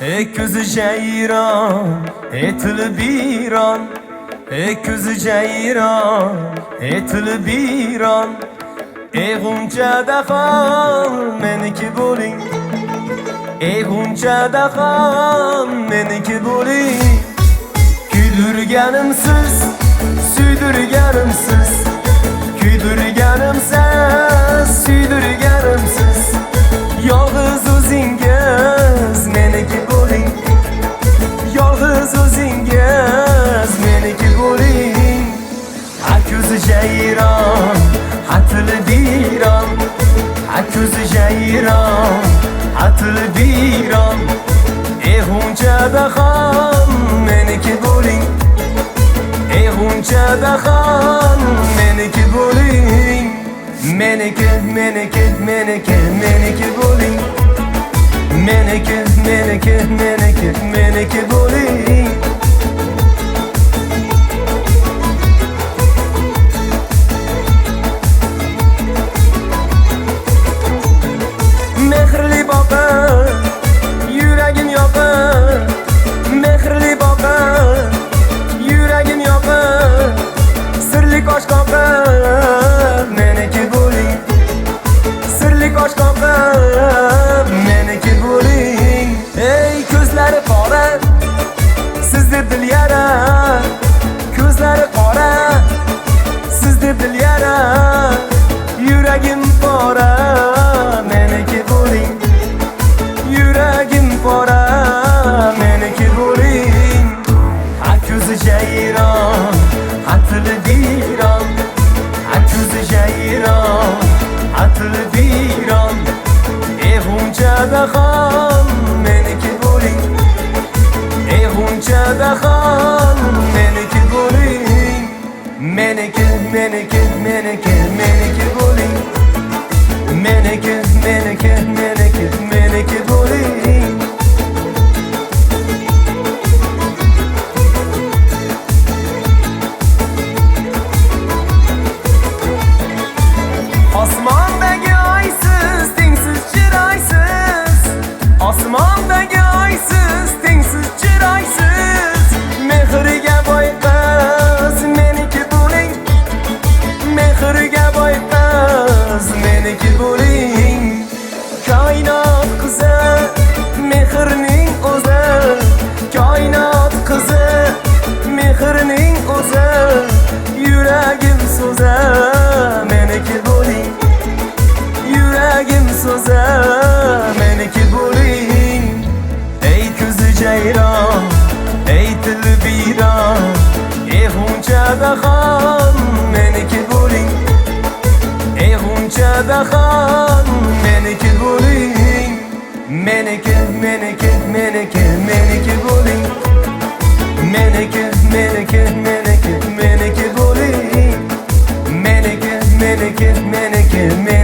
ای کوز جیران ای تل بیران ای کوز جیران ای تل بیران ای غنچه دخان منی که بولی ای غنچه دخان منی که بولی Güldürgenimsiz, süydürgenimsiz Güldürgenimsiz, süydürgenimsiz Yalğız o'zingiz meniki bo'ling Yalğız o'zingiz meniki bo'ling Ha ko'zi jayron, ha tili biron Ha ko'zi jayron, ha tili biron Ey g'unchadaxon meniki bo'ling Ey g'unchadaxon meniki bo'ling Meniki, meniki, meniki, meniki bo'ling Meniki, meniki, meniki, meniki bo'ling Mehrli boqar, yuragim yoqar Mehrli boqar, yuragim yoqar Sirli qosh qoqar, meniki bo'ling Sirli qosh qoqar, meniki bo'ling Ey ko'zlari qora, sizni dil yara Ko'zlari qora, sizni dil yara Yuragim qora, meniki bo'ling Yuragim qora, meniki bo'ling Ha ko'zi jayron, ha tili biron Ha ko'zi jayron, ha tili biron Ey g'unchadaxon meniki bo'ling Ey g'unchadaxon meniki bo'ling Meniki, meniki, meniki, meniki bo'ling Meniki, meniki, meniki, meniki bo'ling Osmondagi oysiz, tengsiz chiroysiz Osmondagi oysiz, tengsiz chiroysiz Mehriga boy qiz meniki bo'ling Mehriga boy qiz meniki bo'ling Koinot qizi mehrning o'zi Koinot qizi mehrning o'zi Yuragim so'zi meniki bo'ling Yuragim so'zi meniki bo'ling Ey ko'zi jayron ey tili biron Ey g'unchadaxon meniki bo'ling Ey g'unchadaxon meniki bo'ling Meniki, meniki, meniki, meniki bo'ling Meniki, meniki, meniki, meniki bo'ling Meniki, meniki, meniki, meniki